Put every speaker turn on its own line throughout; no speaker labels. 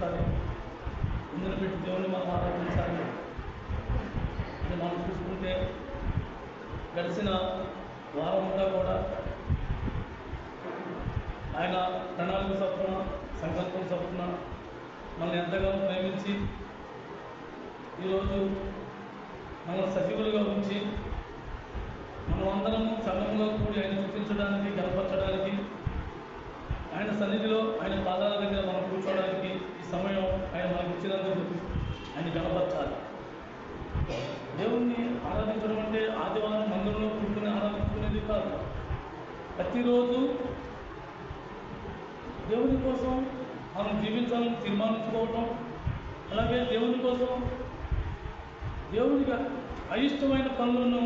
ఆరాధించాలి, ముందున పెట్టి దేవుని మనం ఆరాధించాలి. ఇది మనం చూసుకుంటే గడిచిన వారమంతా కూడా ఆయన ప్రణాళిక చొప్పున, సంకల్పం చొప్పున మనల్ని ఎంతగానో ప్రేమించి ఈరోజు మన సజీవులుగా ఉంచి మనమందరము సంఘంలో కూడి ఆయన చూపించడానికి, గనపరచడానికి, ఆయన సన్నిధిలో ఆయన పాదాల దగ్గర మనం కూర్చోవడానికి ఈ సమయం ఆయన మనకు ఇచ్చినందుకు ఆయన గనపరచాలి. దేవుణ్ణి ఆరాధించడం అంటే ఆదివారం మందిరంలో కూర్చుని ఆరాధించుకునేది కాదు. ప్రతిరోజు దేవుని కోసం మనం జీవించాలని తీర్మానించుకోవటం, అలాగే దేవుని కోసం దేవునికి అయిష్టమైన పనులను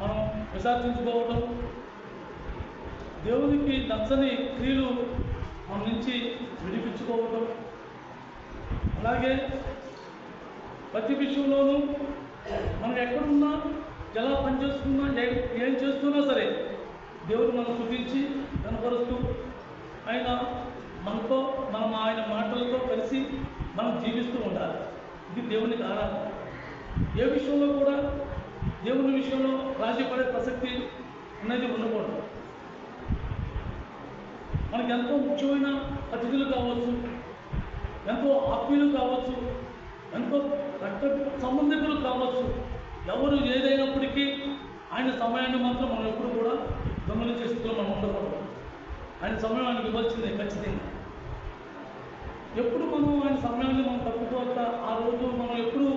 మనం విసర్జించుకోవటం, దేవునికి నచ్చని క్రియలు మన నుంచి విడిపించుకోవటం, అలాగే ప్రతి విషయంలోనూ మనం ఎక్కడున్నా, ఎలా పనిచేస్తున్నా, ఏం చేస్తున్నా సరే దేవుడు మనం స్తుతించి కనపరుస్తూ ఆయన మనతో, మనం ఆయన మాటలతో కలిసి మనం జీవిస్తూ ఉండాలి. ఇది దేవునికి ఆరాధన. ఏ విషయంలో కూడా దేవుని విషయంలో రాజీ పడే ప్రసక్తి అనేది ఉండకూడదు. మనకి ఎంతో ముఖ్యమైన అతిథులు కావచ్చు, ఎంతో ఆత్మీయులు కావచ్చు, ఎంతో రక్త సంబంధికులు కావచ్చు, ఎవరు ఏదైనప్పటికీ ఆయన సమయాన్ని మాత్రం మనం ఎప్పుడు కూడా గమనించే స్థితిలో మనం ఉండకూడదు. ఆయన సమయం ఆయనకి ఇవ్వాల్సిందే ఖచ్చితంగా. ఎప్పుడు మనం ఆయన సమయాన్ని మనం తప్పుకోవచ్చా, ఆ రోజు మనం ఎప్పుడు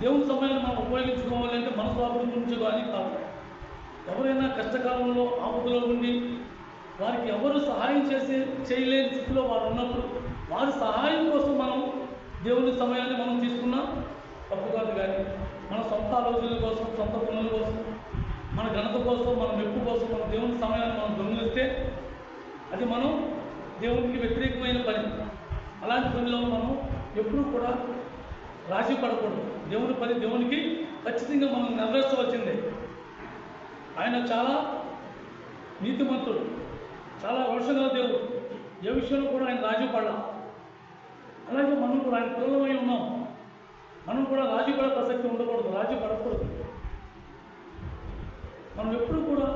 దేవుని సమయాన్ని మనం ఉపయోగించుకోవాలంటే మన స్వార్థం గురించి కానీ కాదు. ఎవరైనా కష్టకాలంలో ఆపదలో ఉండి వారికి ఎవరు సహాయం చేయలేని స్థితిలో వారు ఉన్నప్పుడు వారి సహాయం కోసం మనం దేవుని సమయాన్ని మనం తీసుకున్నా తప్పు కాదు. కానీ మన సొంత ఆలోచనల కోసం, సొంత పనుల కోసం, మన ఘనత కోసం, మన మెప్పు కోసం మన దేవుని సమయాన్ని మనం దొంగిలిస్తే అది మనం దేవునికి వ్యతిరేకమైన పని. అలాంటి పనిలో మనం ఎప్పుడూ కూడా రాజీ పడకూడదు. దేవుని పని దేవునికి ఖచ్చితంగా మనం నెరవేర్చవలసిందే. ఆయన చాలా నీతిమంతుడు, చాలా వర్షగల దేవుడు. ఏ విషయంలో కూడా ఆయన రాజీ పడలా. అలాగే మనం కూడా ఆయన పిల్లలమై ఉన్నాం. మనం కూడా రాజీ పడే ప్రసక్తి ఉండకూడదు, రాజీ పడకూడదు. మనం ఎప్పుడు కూడా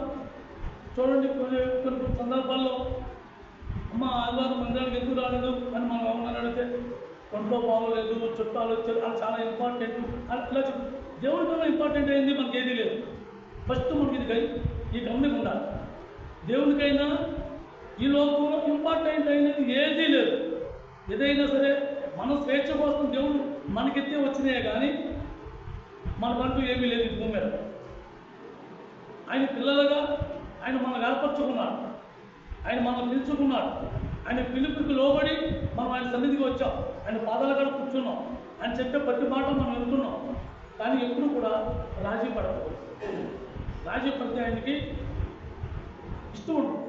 చూడండి, కొన్ని సందర్భాల్లో అమ్మ ఆదివారం మందిరానికి ఎందుకు రాలేదు అని మనం ఏమన్నా అడిగితే ఒంట్లో బాగోలేదు, చుట్టాలు వచ్చారు, అది చాలా ఇంపార్టెంట్ అట్లా దేవుడి కన్నా ఇంపార్టెంట్ అయింది మనకి ఏదీ లేదు. ఫస్ట్ మనకి ఈ గమనిక ఉండాలి. దేవునికైనా ఈ లోకంలో ఇంపార్టెంట్ అయినది ఏదీ లేదు. ఏదైనా సరే మన స్వేచ్ఛ కోసం దేవుడు మనకెత్తే వచ్చినాయే కానీ మనకంటూ ఏమీ లేదు ఈ భూమి మీద. ఆయన పిల్లలుగా ఆయన మనం ఏర్పరచుకున్నాడు, ఆయన మనం పిలుచుకున్నాడు. ఆయన పిలుపుకి లోబడి మనం ఆయన సన్నిధికి వచ్చాం, ఆయన పాదాల కాడ కూర్చున్నాం, ఆయన చెప్పే ప్రతి మాట మనం వింటున్నాం. కానీ ఎప్పుడు కూడా రాజీ పడకూడదు. రాజీ పడితే ఆయనకి ఇష్టం ఉంటుంది.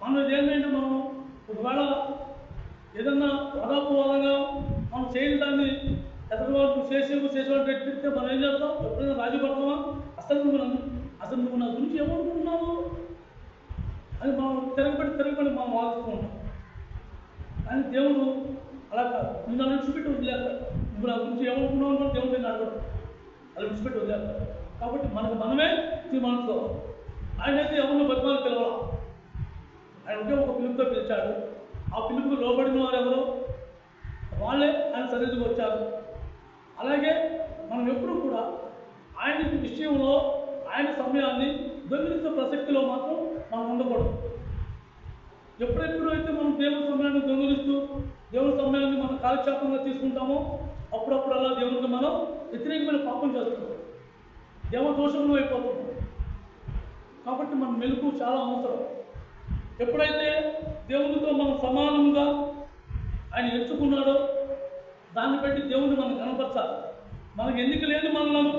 మనం ఇదేంటంటే మనం ఒకవేళ ఏదన్నా వదాపవాదంగా మనం చేయని దాన్ని ఎదురువాడు చేసేవాడు ఎట్టిస్తే మనం ఏం చేస్తాం? ఎప్పుడైనా రాజీ పడతామా? అసలు నువ్వు నా గురించి ఏమనుకుంటున్నావు అని మనం తిరగబడి మనం వాడుతూ ఉంటాం. కానీ దేవుడు అలా కాదు. నువ్వు నన్ను విడిచిపెట్టి వదిలేస్తాడు. నువ్వు నా గురించి ఏమనుకున్నావు అనుకో, దేవుడు నేను అడగడు, అలా విడిచిపెట్టి వదిలేస్తాడు. కాబట్టి మనమే తీర్మానించుకోవాలి. ఆయన అయితే ఎవరిని బతిమాలు పిలవాలి. ఆయన ఒకే ఒక పిలుపుతో పిలిచాడు. ఆ పిలుపుకు లోబడిన వారు ఎవరో వాళ్ళే ఆయన సన్నిధికి వచ్చారు. అలాగే మనం ఎప్పుడు కూడా ఆయన విషయంలో ఆయన సమయాన్ని దొంగిలించే ప్రసక్తిలో మాత్రం మనం ఉండకూడదు. ఎప్పుడెప్పుడైతే మనం దేవుని సమయాన్ని దొంగిలిస్తూ దేవుని సమయాన్ని మనం కాలక్షేపంగా తీసుకుంటామో అప్పుడప్పుడు అలా దేవునికి మనం వ్యతిరేకమైన పాపం చేస్తున్నాం, దేవదోషంలో అయిపోతున్నాం. కాబట్టి మన మెలుకు చాలా అవసరం. ఎప్పుడైతే దేవునితో మనం సమానంగా ఆయన ఎంచుకున్నాడో దాన్ని బట్టి దేవుని మనం కనపరచాలి. మనకు ఎన్నిక లేని మనలను,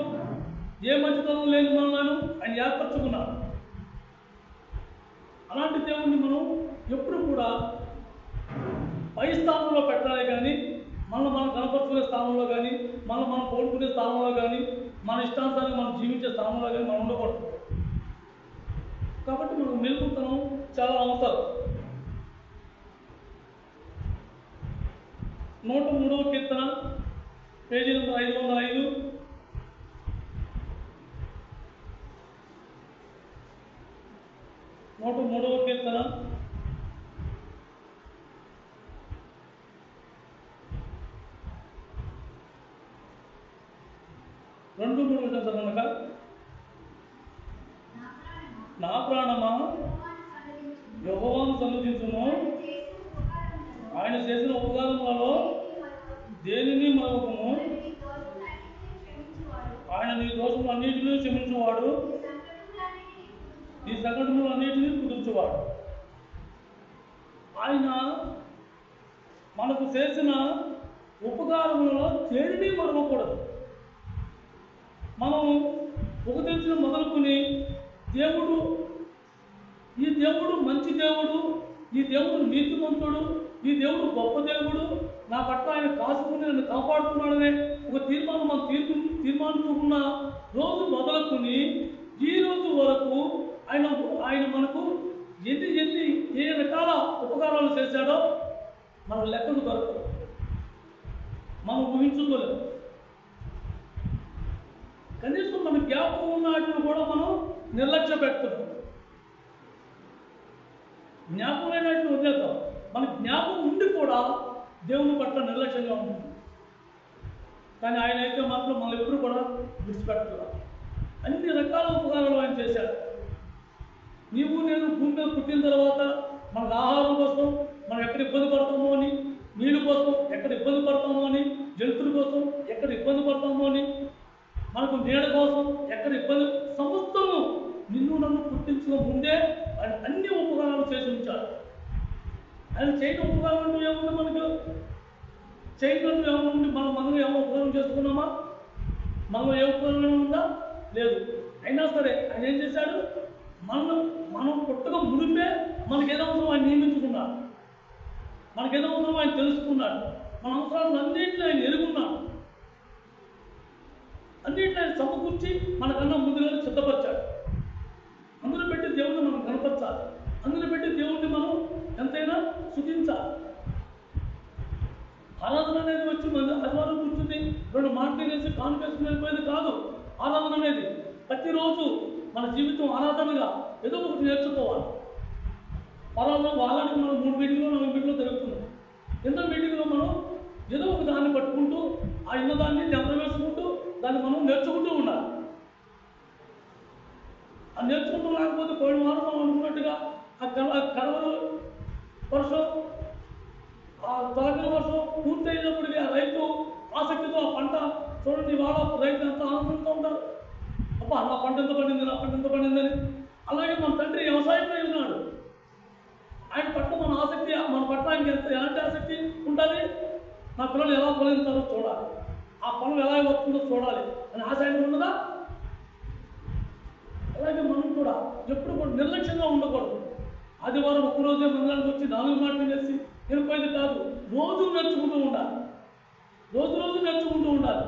ఏ మంచితనం లేని మనలను ఆయన ఏర్పరచుకున్నాడు. అలాంటి దేవుణ్ణి మనం ఎప్పుడు కూడా పై స్థానంలో పెట్టాలి. కానీ మనం కనపరుచుకునే స్థానంలో కానీ, మనం కోరుకునే స్థానంలో కానీ, మన ఇష్టానుసారంగా మనం జీవించే స్థానంలో కానీ మనం ఉండకూడదు. కాబట్టి మనకు మెలకువతనం చాలా అవసరం. 103వ కీర్తన పేజీ నెంబర్ 505. 103వ కీర్తన 2-3 చదవనక. నా ప్రాణమా యెహోవాను సన్నుతించుము, ఆయన చేసిన ఉపకారములలో దేనిని మరవకుము. ఆయన నీ దోషములన్నిటినీ క్షమించువాడు, నీ సంకటములన్నిటినీ కుదుర్చువాడు. ఆయన మనకు చేసిన ఉపకారములలో దేనిని మరవకూడదు. మనం ఉపదేశం మొదలుకొని ఈ దేవుడు మంచి దేవుడు, ఈ దేవుడు నీతిమంతుడు, ఈ దేవుడు గొప్ప దేవుడు, నా పట్ల ఆయన కాసుకుని నన్ను కాపాడుతున్నాడనే ఒక తీర్మానం మనం తీర్మానించుకున్న రోజు మొదలుకొని ఈ రోజు వరకు ఆయన మనకు ఏ రకాల ఉపకారాలు చేశాడో మన లెక్కకు దొరకదు, మనం ఊహించుకోలేదు. కనీసం మన జ్ఞాపకం ఉన్నట్లు కూడా మనం నిర్లక్ష్య పెడుతున్నాం. జ్ఞాపకం లేనట్లు వదిలేద్దాం. మన జ్ఞాపకం ఉండి కూడా దేవుని పట్ల నిర్లక్ష్యంగా ఉంటుంది. కానీ ఆయన అయితే మాత్రం మనం ఎప్పుడు కూడా విడిచిపెట్టలేదు. అన్ని రకాల ఉపకారాలు ఆయన చేశాడు. నీవు నేను భూమి మీద పుట్టిన తర్వాత మనకు ఆహారం కోసం మనం ఎక్కడ ఇబ్బంది పడతామో అని, నీళ్ళు కోసం ఎక్కడ ఇబ్బంది పడతామో అని, జంతువుల కోసం ఎక్కడ ఇబ్బంది పడతామో అని, మనకు నీడ కోసం ఎక్కడ ఇబ్బంది, సమస్తము నిన్ను నన్ను పుట్టించిన ముందే ఆయన అన్ని ఉపకారాలు చేసి ఉంచాడు. ఆయన చేయడం ఉపకారం ఏముంది, మనకు చేయడం ఏముంది, మనం ఏమో ఉపకారం చేసుకున్నామా? మనలో ఏ ఉపకారం ఉందా? లేదు. అయినా సరే ఆయన ఏం చేశాడు, మనం పుట్టక మునిపే మనకేదో అవసరం ఆయన నియమించుకున్నాడు, మనకేదో అవసరం ఆయన తెలుసుకున్నాడు, మన అవసరాలను అన్నింటినీ ఆయన ఎరుగున్నాడు, అన్నింటినీ ఆయన సమకూర్చి మనకన్నా ముందుగానే సిద్ధపరిచాడు. అందులో పెట్టి దేవుడిని మనం కనపరచాలి, అందులో పెట్టి దేవుడిని మనం ఎంతైనా స్తుతించాలి. ఆరాధన అనేది వచ్చి ఆదివారం కూర్చుంది 2 మాటలు వేసి కాన్ఫరెన్స్ వెళ్ళిపోయేది కాదు. ఆరాధన అనేది ప్రతిరోజు మన జీవితం ఆరాధనగా ఏదో ఒకటి నేర్చుకోవాలి. వాళ్ళకి మనం 3 మీటింగ్లో 4 మీటింగ్లో జరుగుతున్నాం. ఎన్నో మీటింగ్లో మనం ఏదో ఒక దాన్ని పట్టుకుంటూ ఆ దాన్ని నెంబర్ వేసుకుంటూ దాన్ని మనం నేర్చుకుంటూ ఉండాలి. ఆ నేర్చుకుంటూ లేకపోతే పోయిన వారం మనం అనుకున్నట్టుగా ఆ కడవలు వర్షం, ఆ తొలకల వర్షం పూర్తి అయినప్పటికీ ఆ రైతు ఆసక్తితో ఆ పంట చూడండి, వాళ్ళ రైతు ఎంత ఆనందంతో ఉంటారు. అబ్బా నా పంట ఎంత పండింది, నా పంట ఎంత పండిందని. అలాగే మన తండ్రి వ్యవసాయంలో ఉన్నాడు. ఆయన పట్ల మన ఆసక్తి, మన పట్ల ఆయనకి ఎలాంటి ఆసక్తి ఉండాలి? నా పిల్లలు ఎలా పొందుతారో చూడాలి, ఆ పనులు ఎలా వస్తుందో చూడాలి అని ఆశ ఆయన ఉన్నదా? అలాగే మనం కూడా ఎప్పుడు కూడా నిర్లక్ష్యంగా ఉండకూడదు. ఆదివారం ఒక్కరోజే మందిరానికి వచ్చి 4 మాటలు చేసి వెళ్ళిపోయేది కాదు. రోజు నేర్చుకుంటూ ఉండాలి, రోజు నేర్చుకుంటూ ఉండాలి.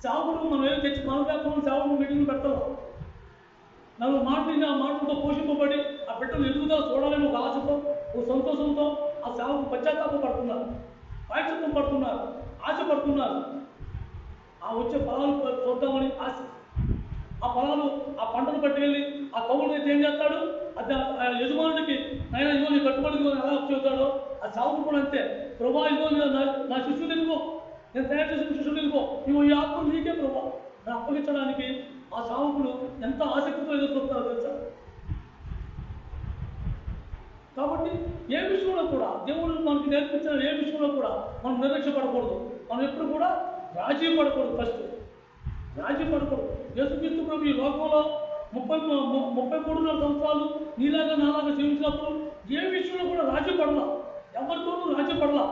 సేవకుడు మనం ఏం తెచ్చి మన వ్యాపారం సేవకుడు మీటింగ్లు పెట్టాలి. 4 మాటలు ఆ మాటలతో పోషింపబడి ఆ బిడ్డలు ఎదుగుదల చూడాలని ఒక ఆశతో, ఒక సంతోషంతో ఆ సేవకు పశ్చాత్తాప పడుతున్నారు, పాయచత్వం పడుతున్నారు, ఆశపడుతున్నారు. ఆ వచ్చే ఫలాలు చూద్దామని ఆశ. ఆ ఫలాలు, ఆ పంటను పట్టుకెళ్ళి ఆ కవులు అయితే ఏం చేస్తాడు, అది ఆ యజమానుడికి నాయన ఇదిగో నీ కట్టుబడి ఎలా చెబుతాడో ఆ సేవకుడు కూడా అంతే. ప్రభా ఇదిగో నా శిష్యులు ఇదిగో, నేను తయారు చేసిన శిష్యులు ఇదిగో, ఇదిగో ఈ ఆత్మ నీకే ప్రభా నేను అప్పగించడానికి ఆ సేవకుడు ఎంత ఆసక్తితో ఎదుర్కొస్తారో తెలుసా. కాబట్టి ఏ విషయంలో కూడా దేవుడు మనకి నేర్పించిన ఏ విషయంలో కూడా మనం నిర్లక్ష్యపడకూడదు. మనం ఎప్పుడు కూడా రాజీ పడకూడదు. ఫస్ట్ రాజీ పడకూడదు. యేసుక్రీస్తు ప్రభు ఈ లోకంలో 33 సంవత్సరాలు నీలాగా నాలాగా జీవించినప్పుడు ఏ విషయంలో కూడా రాజీ పడలా, ఎవరితోనూ రాజీ పడలా.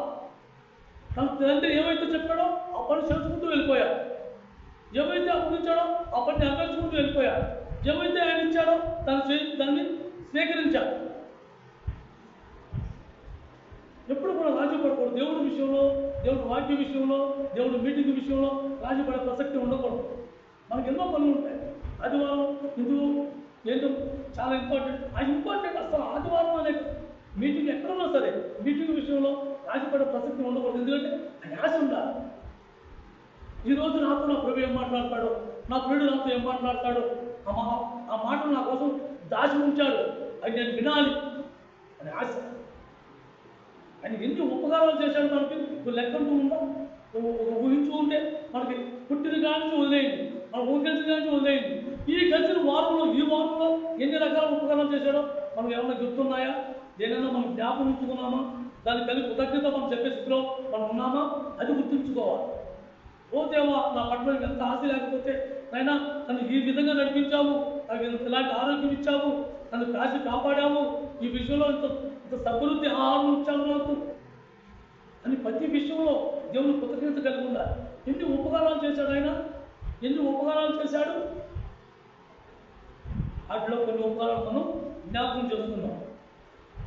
తన తండ్రి ఏమైతే చెప్పాడో ఆ పని చేసుకుంటూ వెళ్ళిపోయాడు, ఏమైతే అప్పగించాడో ఆ పని నెరవేర్చుకుంటూ వెళ్ళిపోయాడు, ఏమైతే ఆయన ఇచ్చాడో దాన్ని స్వీకరించాడు. ఎప్పుడు కూడా రాజీ పడకూడదు. దేవుడి విషయంలో, దేవుడి వాక్య విషయంలో, దేవుడి మీటింగ్ విషయంలో రాజీ పడే ప్రసక్తి ఉండకూడదు. మనకు ఎన్నో పనులు ఉంటాయి. ఆదివారం ఇందుకు ఏంటో చాలా ఇంపార్టెంట్. ఆ ఇంపార్టెంట్ అసలు ఆదివారం అనే మీటింగ్ ఎక్కడున్నా సరే మీటింగ్ విషయంలో ఆశపడే ప్రసక్తి ఉండకూడదు. ఎందుకంటే ఆ ఆశ ఉండాలి. ఈరోజు నాతో నా ప్రభు ఏం మాట్లాడతాడు, నా ప్రియుడు నాతో ఏం మాట్లాడతాడు, ఆ మాటలు నా కోసం దాచి ఉంచాడు, అది నేను వినాలి అని ఆశ. ఆయన ఎన్ని ఉపకారాలు చేశాడు మనకి లెక్కంటూ ఉందా, ఊహించు ఉంటే మనకి పుట్టిన కానీ వదిలేయండి, మన ఊహించిన కానీ వదిలేయండి. ఈ గడిచిన వారంలో ఈ వారంలో ఎన్ని రకాల ఉపకారాలు చేశాడో మనకు ఏమైనా గుర్తున్నాయా? దేనైనా మనం జ్ఞాపకం ఉంచుకున్నామా? దానికి కలిగి కృతజ్ఞత మనం చెప్పే స్థితిలో మనం ఉన్నామా? అది గుర్తుంచుకోవాలి. ఓ దేవా, నా పట్ల ఎంత ఆశ లేకపోతే అయినా నన్ను ఈ విధంగా నడిపించావు, నాకు ఇలాంటి ఆరోగ్యం ఇచ్చావు, నన్ను కాసి కాపాడావు, ఈ విషయంలో ఇంత సమృద్ధి ఆహారం ఇచ్చావు నాకు అని ప్రతి విషయంలో దేవుని కృతజ్ఞత కలిగి ఉండాలి. ఎన్ని ఉపకారాలు చేశాడు ఆయన, ఎన్ని ఉపకారాలు చేశాడు. వాటిలో కొన్ని ఉపకారాలు మనం జ్ఞాపకం చేస్తున్నాం.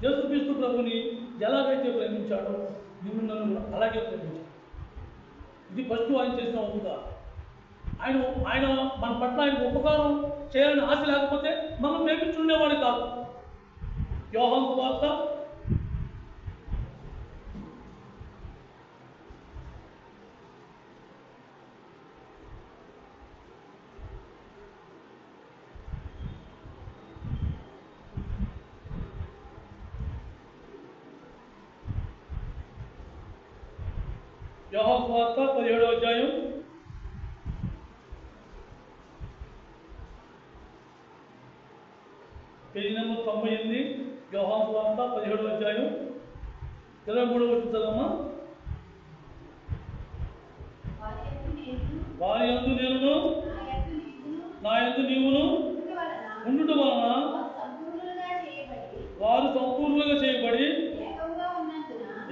యేసుక్రీస్తు ప్రభుని ఎలాగైతే ప్రేమించాడో నిన్ను నన్ను అలాగే ప్రేమించాడు. ఇది ఫస్ట్ ఆయన చేసిన ఉపకారం. ఆయన మన పట్ల ఆయన ఉపకారం చేయాలని ఆశ లేకపోతే మనం ప్రేమించుండేవాడు కాదు. యోహాను సువార్త 17వ అధ్యాయం పేజీ నెంబర్ 98. యోహాను సువార్త 17వ అధ్యాయం 23వ వచనం చదవమ్మా. వారి యందు నేనును నా యందు నీవును ఉండుట వలన వారు సంపూర్ణంగా చేయబడి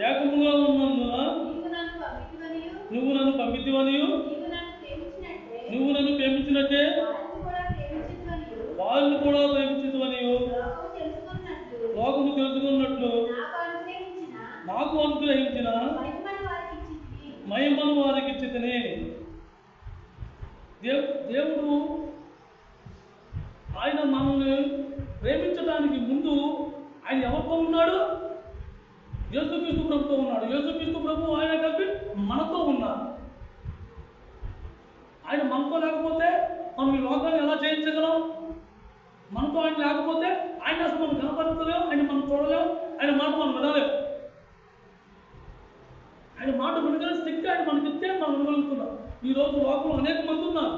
ఏకముగా ఉన్నందున నువ్వు నన్ను పంపితివనియు నువ్వు నన్ను ప్రేమించినట్టే వారిని కూడా ప్రేమించితివనియు లోకము తెలుసుకున్నట్లు నాకు అనుగ్రహించిన మహిమను వారికి ఇచ్చితిని. దేవుడు ఆయన మనల్ని ప్రేమించడానికి ముందు ఆయన ఎవరితో ఉన్నాడు? యేసుక్రీస్తు ప్రభుతో ఉన్నాడు. యేసుక్రీస్తు ప్రభు ఆయన కలిపి మనతో ఉన్నారు. ఆయన మనతో లేకపోతే మనం ఈ లోకాన్ని ఎలా జయించగలం? మనతో ఆయన లేకపోతే ఆయన అసలు మనం కనపరచలేం, ఆయన మనం చూడలేం, ఆయన మాట మనం వినలేం. ఆయన మాట వినగల శక్తి ఆయన మనకిస్తే మనం వినగలుగుతున్నాం. ఈరోజు లోకంలో అనేక మంది ఉన్నారు,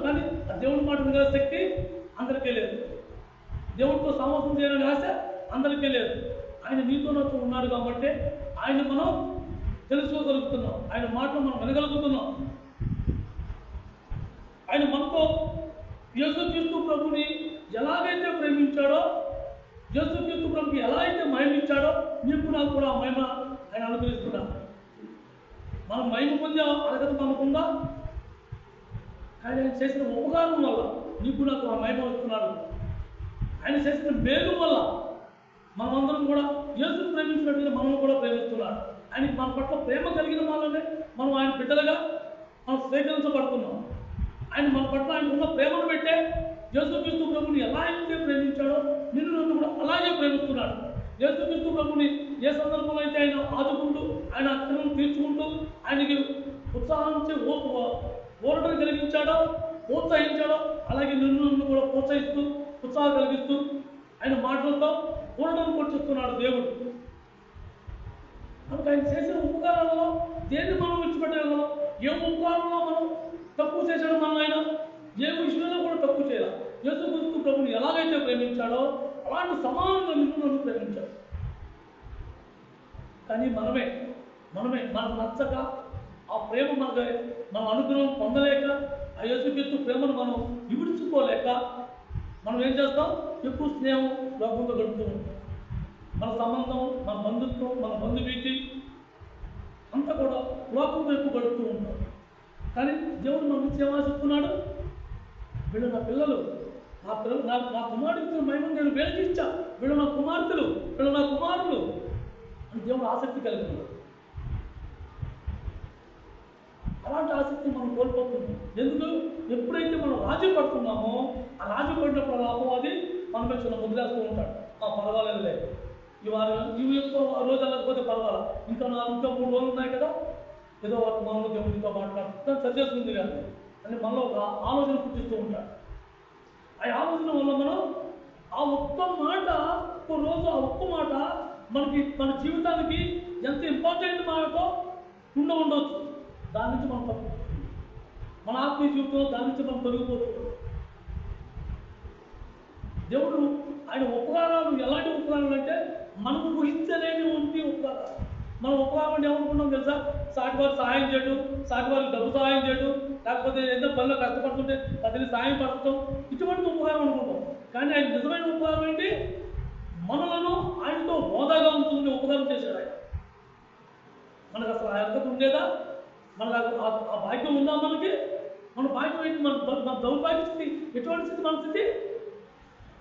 కానీ ఆ దేవుడి మాట వినగల శక్తి అందరికీ లేదు. దేవుడితో సమాసం చేయాలని ఆశ అందరికీ లేదు. ఆయన నీతో నాతో ఉన్నాడు కాబట్టి ఆయన మనం తెలుసుకోగలుగుతున్నాం, ఆయన మాటలు మనం వినగలుగుతున్నాం. ఆయన మనతో యేసుక్రీస్తు ప్రభుని ఎలాగైతే ప్రేమించాడో, యేసుక్రీస్తు ప్రభుకి ఎలా అయితే మహిమ ఇచ్చాడో నీకు నాకు కూడా ఆ మహిమ ఆయన అనుగ్రహిస్తున్నాడు. మనం మహిమ పొందే అర్హత మనకుందా? ఆయన చేసిన ఉపకారం వల్ల నీకు నాకు ఆ మహిమ వస్తున్నాడు. ఆయన చేసిన మేలు వల్ల మనమందరం కూడా యేసు ప్రేమించినట్టుగా మనం కూడా ప్రేమిస్తున్నాడు. ఆయనకి మన పట్ల ప్రేమ కలిగిన వాళ్ళనే మనం ఆయన బిడ్డలుగా మనం స్వీకరించబడుతున్నాం. ఆయన మన పట్ల ఆయనకున్న ప్రేమను పెట్టే యేసుక్రీస్తు ప్రభుని ఎలా అయితే ప్రేమించాడో నిన్ను నన్ను కూడా అలాగే ప్రేమిస్తున్నాడు. యేసుక్రీస్తు ప్రభుని ఏ సందర్భంలో అయితే ఆయన ఆదుకుంటూ ఆయన అక్కలను తీర్చుకుంటూ ఆయనకి ఉత్సాహించి ఊరటను కలిగించాడో ప్రోత్సహించాడో అలాగే నిన్ను నన్ను కూడా ప్రోత్సహిస్తూ ఉత్సాహం కలిగిస్తూ ఆయన మాటలతో ఊరటను కొట్టిస్తున్నాడు దేవుడు. మనకు ఆయన చేసిన ఉపకారాలలో దేన్ని మనం విడిచిపెట్టగలం? ఏ ఉపకారంలో మనం తక్కువ చేశాడు మన ఆయన? ఏ విషయంలో కూడా తక్కువ చేయాలి. యేసుక్రీస్తు ప్రభుని ఎలాగైతే ప్రేమించాడో అలాంటి సమానంగా నిన్ను నన్ను ప్రేమించాడు. కానీ మనమే మనకు నచ్చక ఆ ప్రేమ మనం అనుగ్రహం పొందలేక ఆ యేసుక్రీస్తు ప్రేమను మనం విడిచుకోలేక మనం ఏం చేస్తాం? ఎక్కువ స్నేహం లోకంతో గడుపుతూ ఉంటాం. మన సంబంధం, మన బంధుత్వం, మన బంధువీటి అంతా కూడా లోకంతో ఎక్కువ గడుపుతూ ఉంటాం. కానీ దేవుడు మన నుంచి ఏమాశిస్తున్నాడు? వీళ్ళు నా పిల్లలు, నా కుమారుడికి మహిమ నేను వెలిగించా, వీళ్ళు నా కుమార్తెలు, వీళ్ళు నా కుమారులు అని దేవుడు ఆసక్తి కలిగినాడు. అలాంటి ఆసక్తి మనం కోల్పోతున్నాం. ఎందుకు? ఎప్పుడైతే మనం రాజీ పడుతున్నామో ఆ రాజీ పడినప్పుడు అపవాది మన మీద వదిలేస్తూ ఉంటాడు. పర్వాలేదులే, ఇవాళ ఇవి రోజు వెళ్ళకపోతే పర్వాలా, ఇంకా 3 రోజులు ఉన్నాయి కదా, ఏదో వర్తమానంలో దేవుడితో మాట్లాడుతూ సరి చేసుకుంది కానీ అని మనలో ఒక ఆలోచన పుట్టిస్తూ ఉంటాడు. ఆ ఆలోచన వల్ల మనం ఆ ఒక్క మాట, ఒక్క రోజు ఆ ఒక్క మాట మన జీవితానికి ఎంత ఇంపార్టెంట్ మాటో ఉండవచ్చు. దాని నుంచి మనం తప్పు, మన ఆత్మీయ జీవితంలో దాని నుంచి మనం తొలగిపోతున్నాం. దేవుడు ఆయన ఉపకారాలు ఎలాంటి ఉపకారాలు అంటే మనం ఊహించలేని ఉంటే ఉపకారాలు. మనం ఉపకారం అంటే ఏమనుకున్నాం తెలుసా? సాటి వారికి సహాయం చేయడం, సాటి వారికి డబ్బు సహాయం చేయడం, లేకపోతే ఏదో పనిలో కష్టపడుతుంటే అతని సహాయం పడటం, ఇటువంటి ఉపకారం అనుకుంటాం. కానీ ఆయన నిజమైన ఉపకారం ఏంటి? మనలను ఆయనతో హోదాగా ఉంటుండే ఉపకారం చేశాడు ఆయన. మనకు అసలు ఆ అర్హత ఉండేదా? మనకు ఆ భాగ్యం ఉందా? మన భాగ్యం ఏంటి? మన దౌర్భాగ్య స్థితి. ఎటువంటి స్థితి మన స్థితి?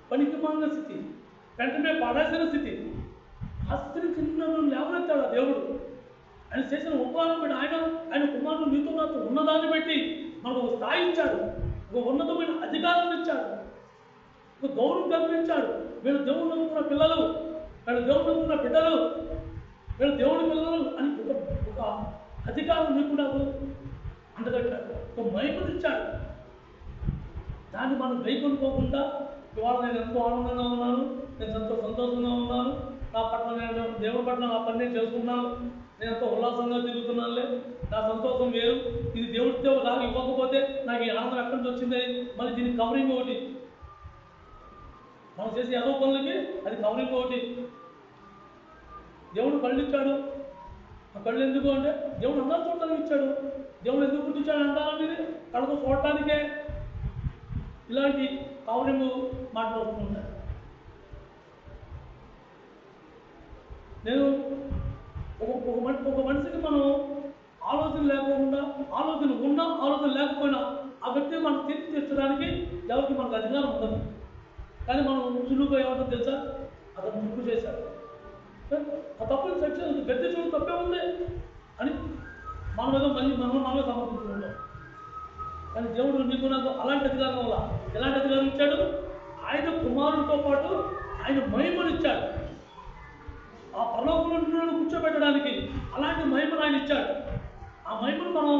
పనికిమాలిన స్థితి, వెంటనే పడాల్సిన స్థితి. ఆ స్థితిని చిన్న లేవనెత్తాడు ఆ దేవుడు. ఆయన చేసిన ఉపకారం పెట్టి ఆయన కుమారుడు నీతో నాతో ఉన్నదాన్ని బట్టి మనకు ఒక స్థాయి ఇచ్చాడు, ఒక ఉన్నతమైన అధికారాన్ని ఇచ్చాడు, ఒక గౌరవం కల్పించాడు. వీళ్ళు దేవుడు నమ్ముకున్న పిల్లలు, వీళ్ళు దేవుడు నమ్ముకున్న బిడ్డలు, వీళ్ళు దేవుడి పిల్లలు అని ఒక అధికారం నీకు నాకు అంటగట్టాడు, ఒక మహిమనిచ్చాడు. దాన్ని మనం గైకొనుకోకుండా ఇవాళ నేను ఎంతో ఆనందంగా ఉన్నాను, నేను ఎంతో సంతోషంగా ఉన్నాను, నా పట్ల నేను దేవుడి పట్ల నా పని నేను చేసుకున్నాను, నేను ఎంతో ఉల్లాసంగా తిరుగుతున్నానులే, నా సంతోషం వేరు. ఇది దేవుడితో నాకు ఇవ్వకపోతే నాకు ఈ ఆనందం ఎక్కడి నుంచి వచ్చింది? మళ్ళీ దీనికి కవరింగ్ ఒకటి, మనం చేసే ఏదో పనులకి అది కవరింగ్ ఒకటి. దేవుడు కళ్ళు ఇచ్చాడు. ఆ కళ్ళు ఎందుకు అంటే దేవుడు అందరూ చూడటానికి ఇచ్చాడు. దేవుడు ఎందుకు పుట్టించాడు అంటారనేది కళ్ళతో చూడటానికే. ఇలాంటి కవరింగ్ మాట్లాడుతుంటారు. నేను ఒక మనిషికి మనం ఆలోచన లేకుండా, ఆలోచన ఉన్నా ఆలోచన లేకపోయినా ఆ వ్యక్తిని మనం తీర్చిదిద్దడానికి ఎవరికి మనకు అధికారం ఉండదు. కానీ మనం సులువుగా ఏమంటాం తెలుసా? అతను తప్పు చేశాడు, ఆ తప్పుని సెక్షన్ గట్టి చూడు తప్పే ఉంది అని మన మీద మనమే సమర్పించుకుంటాం. కానీ దేవుడు నీకు నాకు అలాంటి అధికారం వల్ల ఎలాంటి అధికారం ఇచ్చాడు? ఆయన కుమారుడితో పాటు ఆయన మహిమను ఇచ్చాడు. ఆ పరలోకంలో కూర్చోబెట్టడానికి అలాంటి మహిమను ఆయన ఇచ్చాడు. ఆ మహిమను మనం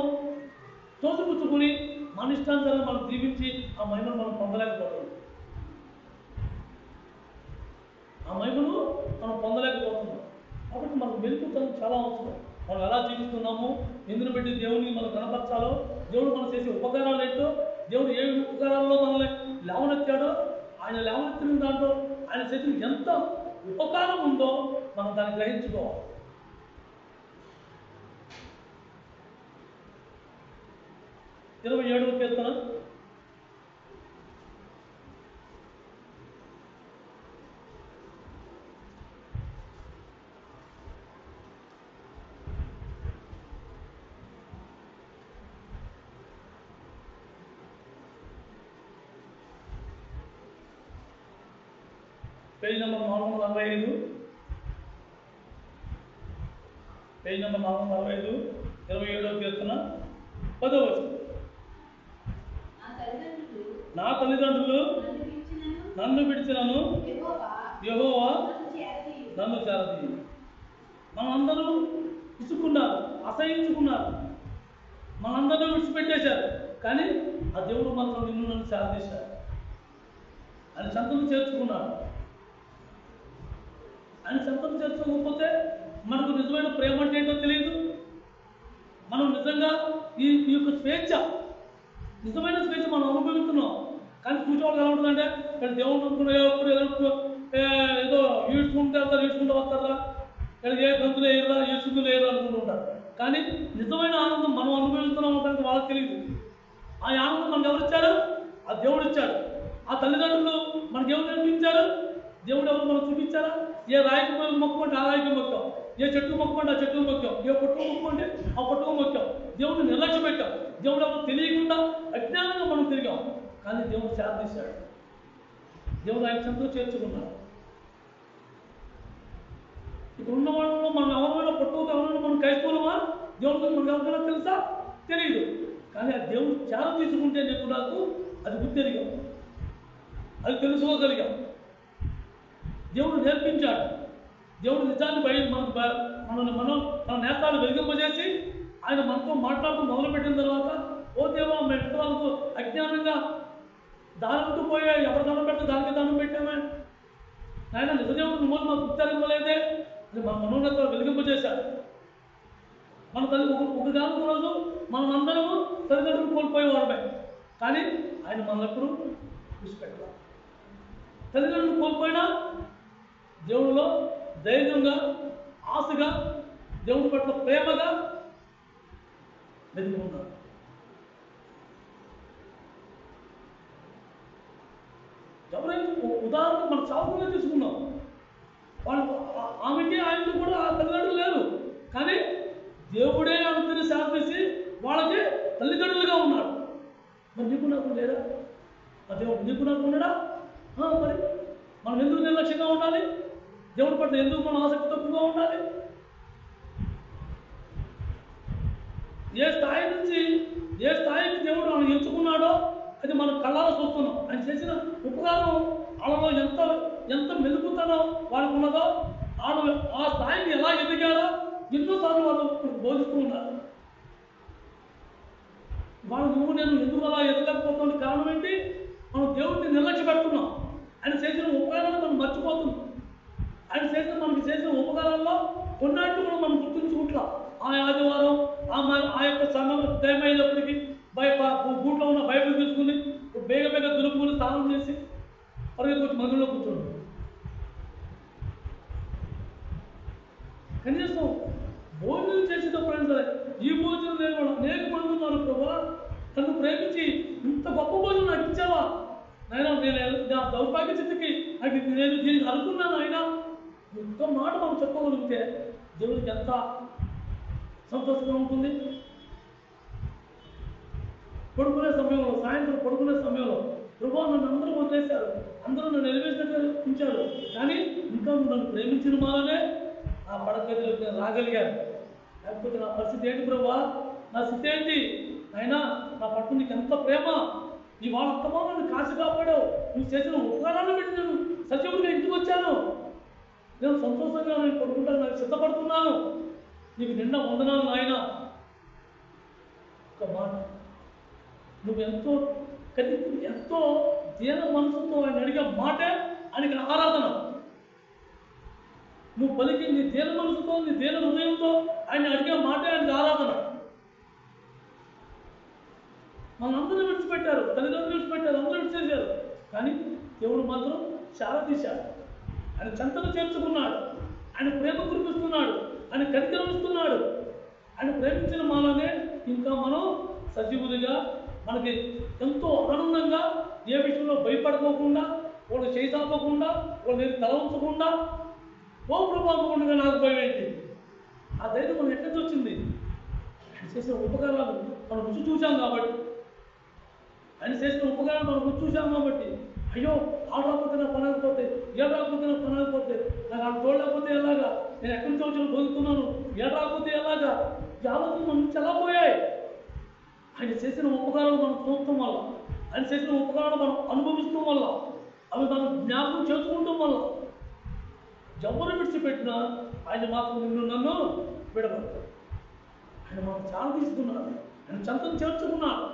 తోసిపుచ్చుకుని మన ఇష్టానుసారం మనం జీవించి ఆ మహిమను మనం పొందలేకపోతున్నాం. ఆ మహిమను మనం పొందలేకపోతున్నాం. కాబట్టి మనకు మెలుగుతనం చాలా అవసరం. మనం ఎలా జీవిస్తున్నామో, ఎందుని బట్టి దేవుని మనం కనపరచాలో, దేవుడు మనం చేసే ఉపకారాలు ఏంటో, దేవుడు ఏ ఉపకారాల్లో మనల్ని లేవనెత్తాడో, ఆయన లేవనెత్తిన దాంట్లో ఆయన చేసిన ఎంత ఉపకారం ఉందో మనం దాన్ని గ్రహించుకోవాలి. ఇరవై 27వ కీర్తన పేజ్ నెంబర్ 445, పేజ్ నెంబర్ 445, 27వ కీర్తన 10వ వచనం. నా తల్లిదండ్రులు నన్ను విడిచినను యెహోవా నన్ను చేరదీయు. మనందరూ విసుక్కున్నారు, అసహించుకున్నారు, మనందరూ విడిచిపెట్టేశారు. కానీ ఆ దేవుడు మాత్రం నిన్ను నన్ను చేరదీశాడు. ఆయన సంతను చేర్చుకున్నాడు. ఆయన సంతను చేర్చుకోకపోతే మనకు నిజమైన ప్రేమ అంటే ఏంటో తెలియదు. మనం నిజంగా ఈ యొక్క స్వేచ్ఛ, నిజమైన స్వేచ్ఛ మనం అనుభవిస్తున్నాం. కానీ చూసేవాళ్ళు ఎలా ఉంటుందంటే ఇక్కడ దేవుడు అనుకున్న ఏదో ఈడ్చుకుంటే వెళ్తారు, ఈడ్చుకుంటూ వస్తారా, ఇక్కడ ఏ గంతులు వేయరా, ఏ శుద్ధులు వేయరా అనుకుంటూ ఉంటారు. కానీ నిజమైన ఆనందం మనం అనుభవిస్తున్నాం అంటే వాళ్ళకి తెలియదు. ఆ ఆనందం మనకు ఎవరు ఇచ్చారు? ఆ దేవుడు ఇచ్చాడు. ఆ తల్లిదండ్రులు మనకు ఎవరు నేర్పించారు? దేవుడు ఎవరు మనకు చూపించారా? ఏ రాయికి మొక్కమంటే ఆ రాయికి మొక్కాం, ఏ చెట్టు మొక్కమంటే ఆ చెట్టు మొక్కాం, ఏ పొట్టుకు మొక్కమంటే ఆ పొట్టుకు మొక్కాం. దేవుడిని నిర్లక్ష్య పెట్టాం. దేవుడు ఎవరు తెలియకుండా అజ్ఞానంగా మనం తిరిగాం. కానీ దేవుడు శాంతిస్తాడు. దేవుడు ఆయన చెంతో చేర్చుకున్నాడు. ఇక్కడ ఉన్న వాళ్ళలో మనం ఎవరైనా పొట్టుకు ఎవరైనా మనం కైపోలమా? దేవుడికి మనకు ఎవరికైనా తెలుసా? తెలియదు. కానీ ఆ దేవుడు చాలా తీసుకుంటే చెప్పు నాకు అది గుర్తెరిగాం, అది తెలుసుకోగలిగాం. దేవుడు నేర్పించాడు. దేవుడు నిజాన్ని మన నేతాలు వెలిగింపజేసి ఆయన మనతో మాట్లాడుతూ మొదలుపెట్టిన తర్వాత, ఓ దేవా మేము ఇంతవరకు అజ్ఞానంగా దానంటూ పోయా, ఎవరు దండం పెడితే దానికి దండం పెట్టామే, ఆయన నిజదేవుడు నువ్వు మాకు గుర్తెరగలేదే అని మన మనోన్నత వెలిగింపజేశాడు. మన తల్లి ఒక కాలం రోజు మనం అందరము తల్లిదండ్రులు కోల్పోయేవారమే, కానీ ఆయన మనల్ని ఎప్పుడు విడిచిపెట్టాలి. తల్లిదండ్రులు కోల్పోయినా దేవుడిలో ధైర్యంగా, ఆశగా, దేవుడి పట్ల ప్రేమగా వెతికి ఉన్నారు. ఎవరైనా ఉదాహరణ మన చావుకునే తీసుకున్నాం. వాళ్ళు ఆమెకి ఆయనకు కూడా ఆ తల్లిదండ్రులు లేరు, కానీ దేవుడే ఆమెను శాంతించి వాళ్ళకి తల్లిదండ్రులుగా ఉన్నాడు. మరి నీకు నాకు లేరా? ఆ దేవుడు నీకు నాకు ఉన్నాడా? మరి మనం ఎందుకు నిర్లక్ష్యంగా ఉండాలి? దేవుడి పట్ల ఎందుకు మనం ఆసక్తి తక్కువగా ఉండాలి? ఏ స్థాయికి దేవుడు మనం ఎంచుకున్నాడో అది మనం కళ్ళారా చూస్తున్నాం. ఆయన చేసిన ఉపకారం వాళ్ళలో ఎంత మెలుగుతానో వాళ్ళకు ఉన్నదో, వాళ్ళు ఆ స్థాయికి ఎలా ఎదిగారో ఎన్నోసార్లు వాళ్ళు బోధిస్తూ ఉన్నారు. వాళ్ళు నువ్వు నేను ఎందుకు అలా ఎదగకపోతున్న కారణం ఏంటి? మనం దేవుడిని నిర్లక్ష్య పెడుతున్నాం. ఆయన చేసిన ఉపకారాన్ని మనం మర్చిపోతున్నాం. ఆయన మనకి చేసిన ఉపకారాల్లో కొన్నాళ్ళు కూడా మనం గుర్తుంచుకుంటాం. ఆ ఆదివారం ఆ యొక్క సమయం టైం అయినప్పటికీ బూట్లో ఉన్న బైబిల్ తీసుకుని బేగ దులుపుకుని స్నానం చేసి పరిగెత్తుకొచ్చి మందిరంలో కూర్చోండి. కనీసం భోజనం చేసేటప్పుడైనా సరే ఈ భోజనం లేని వాళ్ళు అనేక మంది ఉన్నారు. ప్రభా, నన్ను ప్రేమించి ఇంత గొప్ప భోజనం నాకు ఇచ్చావా నాయన, నేను నా దౌర్భాగ్య స్థితికి నేను దీనికి అనుకున్నాను అయినా ఒక్క మాట మనం చెప్పగలిగితే దేవుడికి ఎంత సంతోషంగా ఉంటుంది. పడుకునే సమయంలో, సాయంత్రం పడుకునే సమయంలో, ప్రభా నన్ను అందరూ వదిలేశారు, అందరూ నన్ను ఎలివేసినట్టు ఉంచారు, కానీ ఇంకా నన్ను ప్రేమించిన మాలనే ఆ పడకదిలోకి నేను రాగలిగాను. లేకపోతే నా పరిస్థితి ఏంటి ప్రభా? నా స్థితి ఏంటి? అయినా నా పట్ల నీకు ఎంత ప్రేమ! నీ వాళ్ళంతమా నన్ను కాసి కాపాడావు. నువ్వు చేసిన ఉపకారాన్ని పెట్టి నేను సజీవుడిగా ఇంటికి వచ్చాను. నేను సంతోషంగా నేను పడుకుంటాను, నాకు సిద్ధపడుతున్నాను. నీకు నిండా వందనాలు నాయన. ఒక మాట, నువ్వు ఎంతో దీన మనసుతో ఆయన అడిగే మాటే ఆయనకి ఆరాధన. నువ్వు పలికి నీ దీన మనసుతో, నీ దీన హృదయంతో ఆయన అడిగే మాటే ఆయనకి ఆరాధన. మనందరూ విడిచిపెట్టారు, తల్లిదండ్రులు విడిచిపెట్టారు, అందరూ విడిచేశారు, కానీ దేవుడు మాత్రం చాలా తీశాడు. ఆయన చెంతను చేర్చుకున్నాడు, ఆయన ప్రేమ కురిపిస్తున్నాడు, ఆయన కనికరమిస్తున్నాడు. ఆయన ప్రేమించిన మాలనే ఇంకా మనం సజీవులుగా మనకి ఎంతో ఆనందంగా, ఏ విషయంలో భయపడుకోకుండా, వాళ్ళు చేసాపకుండా, వాళ్ళు నేను తల ఉంచకుండా, ఓ ప్రభావకుండా నాకు భయం ఏంటి? ఆ ధైర్యం మనం ఎక్కడి నుంచి వచ్చింది? ఆయన చేసిన ఉపకారాలు మనం రుచి చూసాం కాబట్టి, ఆయన చేసిన ఉపకారాలు మనం రుచి చూసాం కాబట్టి, అయ్యో ఆడు రాకపోతే నా పని అయిపోతే, ఏడు రాకపోతే నా పని అయిపోతే, నాకు ఆడు తోడలేకపోతే ఎలాగా, నేను ఎక్కడి నుంచి వచ్చి బతుకుతున్నాను, ఏడు రాకపోతే ఎలాగా, ఈ ఆలోచన మన నుంచి ఎలా పోయాయి? ఆయన చేసిన ఉపకారాలు మనం చూడటం వల్ల, ఆయన చేసిన ఉపకారాలు మనం అనుభవిస్తాం వల్ల, అవి మనం జ్ఞాపకం చేసుకుంటాం వల్ల, ఎవరు విడిచిపెట్టినా ఆయన మాత్రం నన్ను విడబడతాడు. ఆయన మాకు చాలా తీసుకున్నాడు, ఆయన చెంతను చేర్చుకున్నాడు,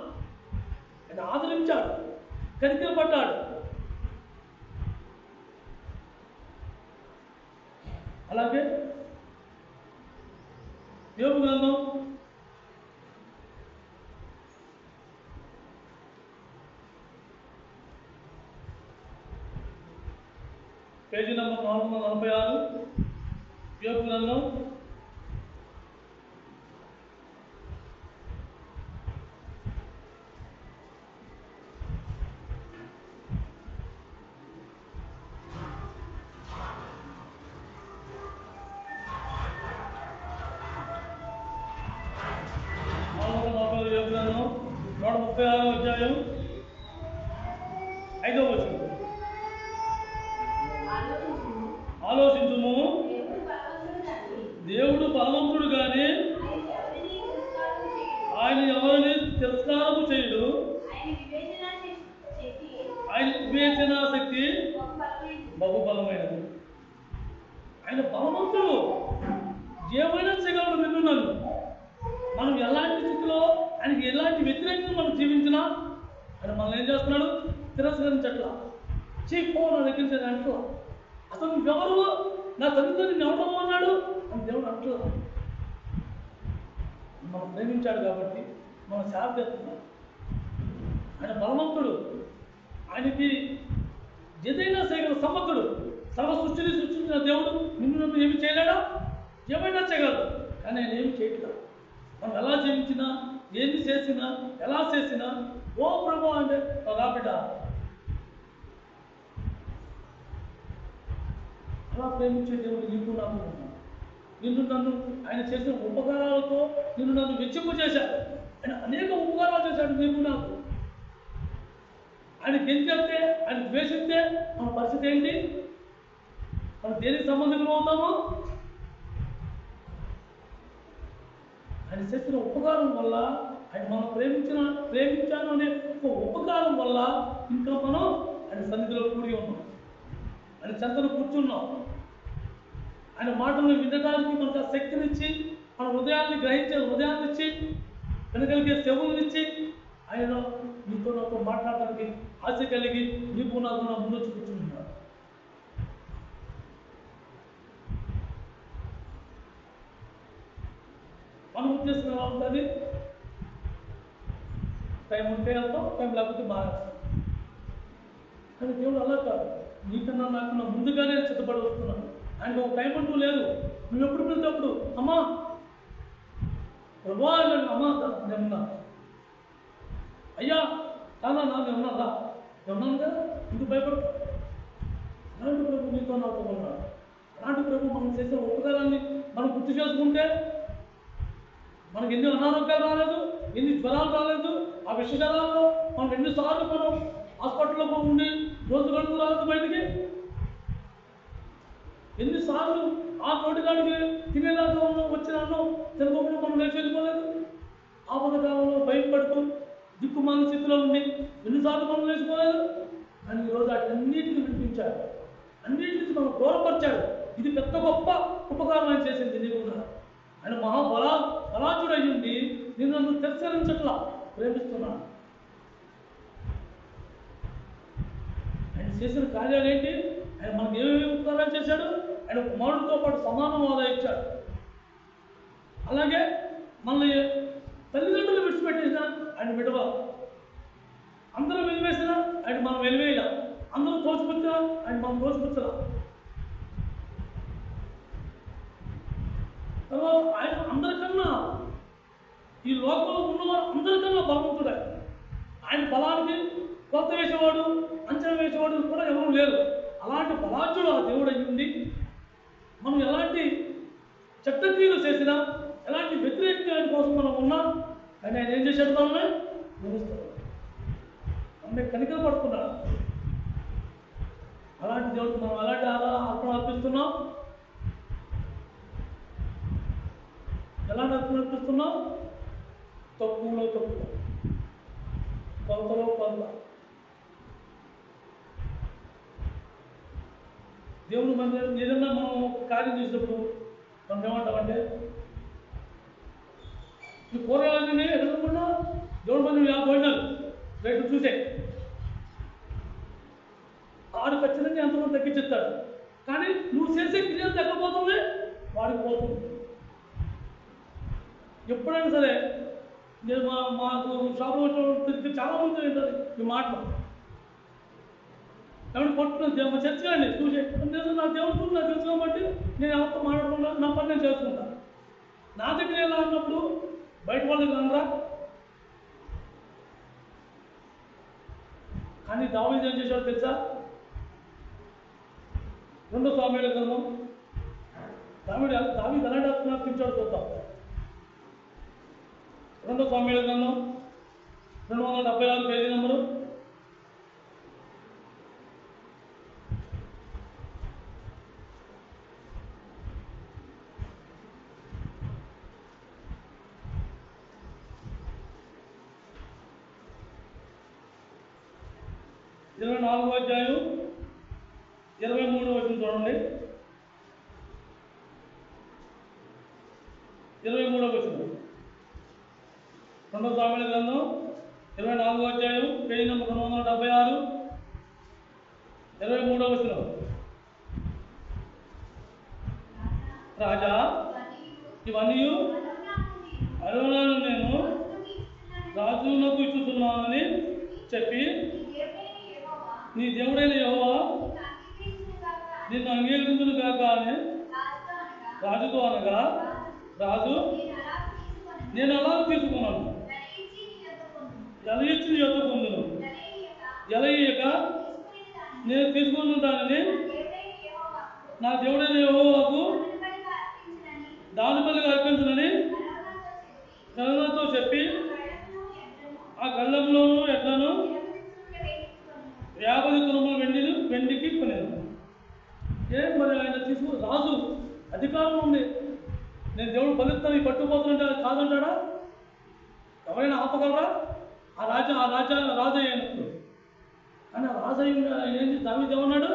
ఆయన ఆదరించాడు, కనికరపడ్డాడు. అలాగే యోబు గ్రంథం 446 యోబు గ్రంథం 136 అధ్యాయం 5వ వచనం. ఆలోచించుము, దేవుడు బలవంతుడు కానీ ఆయన ఎవరిని తిరస్కారము చేయడు. ఆయన వివేచనా శక్తి బహుబలమైనది. ఆయన బలవంతుడు, ఏమైనా చేయగలడు నిన్ను నన్ను. మనం ఎలాంటి స్థితిలో ఆయనకి ఎలాంటి వ్యతిరేకంగా మనం జీవించినా ఆయన మనల్ని ఏం చేస్తున్నాడు? తిరస్కరించట్లా. చీపో నా దగ్గర నుంచి అంటలా. అసలు నువ్వెవరు? నా తల్లిదండ్రులు ఎవరు అన్నాడు అని దేవుడు అంటలా. మనం ప్రేమించాడు కాబట్టి మనం సేవ చేస్తున్నాం. ఆయన బలవంతుడు, ఆయనకి ఏదైనా చేయగల సమర్థుడు. సర్వ సృష్టిని సృష్టించిన దేవుడు నిన్ను నన్ను ఏమి చేయలేడా? ఏమైనా చేయగలడు. కానీ ఆయన ఏమి చేయట్లేదు. మనం ఎలా జీవించినా, ఏమి చేసినా, ఎలా చేసినా ఓ ప్రభు అంటే రాబిడ్డ అలా ప్రేమించే దేవుడు నీకు నాకు ఉన్నాడు. నిన్ను నన్ను ఆయన చేసిన ఉపకారాలతో నిన్ను నన్ను వెచ్చింపు చేశాడు. ఆయన అనేక ఉపకారాలు చేశాడు నీకు నాకు. ఆయన గెలిచేస్తే, ఆయన ద్వేషిస్తే మన పరిస్థితి ఏంటి? మనం దేనికి సంబంధికులు అవుతామో? ఆయన చేసిన ఉపకారం వల్ల, ఆయన మనం ప్రేమించాను అనే ఒక ఉపకారం వల్ల ఇంకా మనం ఆయన సన్నిధిలో కూడి ఉన్నాం. ఆయన చెంతను కూర్చున్నాం. ఆయన మాటలను వినడానికి మనకు ఆ శక్తినిచ్చి, మన హృదయాన్ని గ్రహించే హృదయాన్ని ఇచ్చి, వెనకలిగే చెవులనిచ్చి, ఆయన నీతో నాతో మాట్లాడడానికి ఆశ కలిగి నీకు నాకు నా ముందు కూర్చుంటున్నాడు. మన ఉద్దేశం ఎలా ఉంటుంది? టైం ఉంటే వెళ్తాం, టైం లేకపోతే మానేస్తాం. కానీ దేవుడు అలా కాదు. నీకన్నా నాకన్నా ముందుగానే సిద్ధపడి వస్తున్నాను. ఆయనకు ఒక టైం అంటూ లేదు. నువ్వు ఎప్పుడు పిలిచేటప్పుడు అమ్మా ప్రభా అమ్మా నేనున్నా, అయ్యా కాదా నేనున్నా రా, నేనున్నాను కదా, ఇందుకు భయపడతా. అలాంటి ప్రభు నీతో నాతో ఉన్నాడు. అలాంటి ప్రభు మనం చేసిన ఉపకారాన్ని మనం గుర్తు చేసుకుంటే మనకు ఎన్ని అనారోగ్యాలు రాలేదు, ఎన్ని జ్వరాలు రాలేదు. ఆ విషకాలంలో మనం ఎన్నిసార్లు మనం హాస్పిటల్లో ఉండి రోజు గడుపు రాలేదు బయటికి. ఎన్నిసార్లు ఆ నోటికాడికి తినేదాకా వచ్చిన అన్నం తెలుగులో మనం లేచి వెళ్ళిపోలేదు. ఆపదకాలంలో భయపడుతూ దిక్కుమాల స్థితిలో ఉండి ఎన్నిసార్లు మనం లేచిపోలేదు. కానీ ఈరోజు అన్నింటినీ వినిపించాడు, అన్నింటినీ మనం దూరపరిచాడు. ఇది పెద్ద గొప్ప ఉపకారం ఆయన చేసింది నీకు. ఆయన బలాజుడు అయ్యింది నేను నన్ను తిరస్కరించట్లా, ప్రేమిస్తున్నాను. ఆయన చేసిన కార్యాలు ఏంటి? ఆయన మనకు ఏమేమి ఉపకారాలు చేశాడు? ఆయన కుమారుడితో పాటు సమానం హోదా ఇచ్చాడు. అలాగే మనల్ని తల్లిదండ్రులు విడిచిపెట్టేసిన ఆయన విడవ, అందరూ వెలివేసినా ఆయన మనం వెలివేయాల, అందరూ తోసిపుచ్చినా ఆయన మనం తోసిపుచ్చలా. తర్వాత ఆయన అందరికన్నా, ఈ లోకంలో ఉన్నవారు అందరికన్నా బలవంతుడు. ఆయన బలానికి కొత్త వేసేవాడు, అంచనా వేసేవాడు కూడా ఎవరు లేరు. అలాంటి బలాఢ్యుడు ఆ దేవుడు అయ్యింది. మనం ఎలాంటి చట్టక్రియలు చేసినా, ఎలాంటి వ్యతిరేకత కోసం మనం ఉన్నా, కానీ ఆయన ఏం చేశాడు? మనల్ని నిలుస్తాడు, మనల్ని కనికర పడుతున్నాడు. అలాంటి దేవుడికి మనం ఎలాంటి అర్పణ అర్పిస్తున్నాం? ఎలాంటి అర్పణ అర్పిస్తున్నాం? తక్కువలో తక్కువ, కొలతలో కొలత. దేవుడు మన ఏదన్నా మనం కార్యం చేసినప్పుడు మనం ఏమంటామంటే, ఈ కూరగాయలన్నీ ఎదుర్కొన్నా దేవుడు మనం 50 పోయినారు రేటు చూసే ఆడు ఖచ్చితంగా ఎంతమంది తగ్గించేస్తాడు. కానీ నువ్వు చేసే క్రియలు తగ్గపోతుంది, వాడికి పోతుంది. ఎప్పుడైనా సరే నేను మాకు షాపులో తిరిగి చాలామంది వింటారు ఈ మాటలు. ఎవరు కొట్టుకున్నాను మా చర్చ అండి చూసే నా దేవుడు నాకు తెలుసు కాబట్టి నేను ఎవరితో మాట్లాడకుండా నా పని నేను చేసుకుంటాను. నా దగ్గర ఎలా అన్నప్పుడు బయట వాళ్ళకి అనరా. కానీ దావీదు ఏం చేశాడో తెలుసా? 2 సామెల గ్రంథం, దావీదు ఎలాంటి అర్పణ అర్పించాడో చూద్దాం. 2 సామెల గ్రంథం 276 పేజీ నెంబరు. అధ్యాయం 23వ వచనం చూడండి. 23వ వచనం. 2 సామెతల గ్రంథం 24వ అధ్యాయం పేజీ నంబర్ 276, 23వ వచనం. రాజా, ఇవన్నీ అడవులను నేను రాజునకు ఇచ్చుతున్నానని చెప్పి నీ దేవుడైన యెహోవా నిన్ను అంగీకరించును గాక అని రాజుతో అనగా, రాజు, నేను అలా తీసుకున్నాను, ఎలయిచ్చి నీ యొద్ద పొందును, ఎలయ్యక నేను తీసుకున్న దానిని నా దేవుడైన యెహోవాకు దాని బలిగా అర్పించునని కళ్ళతో చెప్పి ఆ కళ్ళంలోనూ ఎట్లను 50 తులముల వెండికి కొనేది. మరి ఆయన రాజు అధికారం ఉంది, నేను దేవుడు బలిస్తాను, ఈ పట్టుకుపోతుంటే కాదంటాడా? ఎవరైనా ఆపగలరా? ఆ రాజు అయ్యాను. కానీ ఆ రాజు ఆయన ఏంటి? దావీదు ఏమన్నాడు?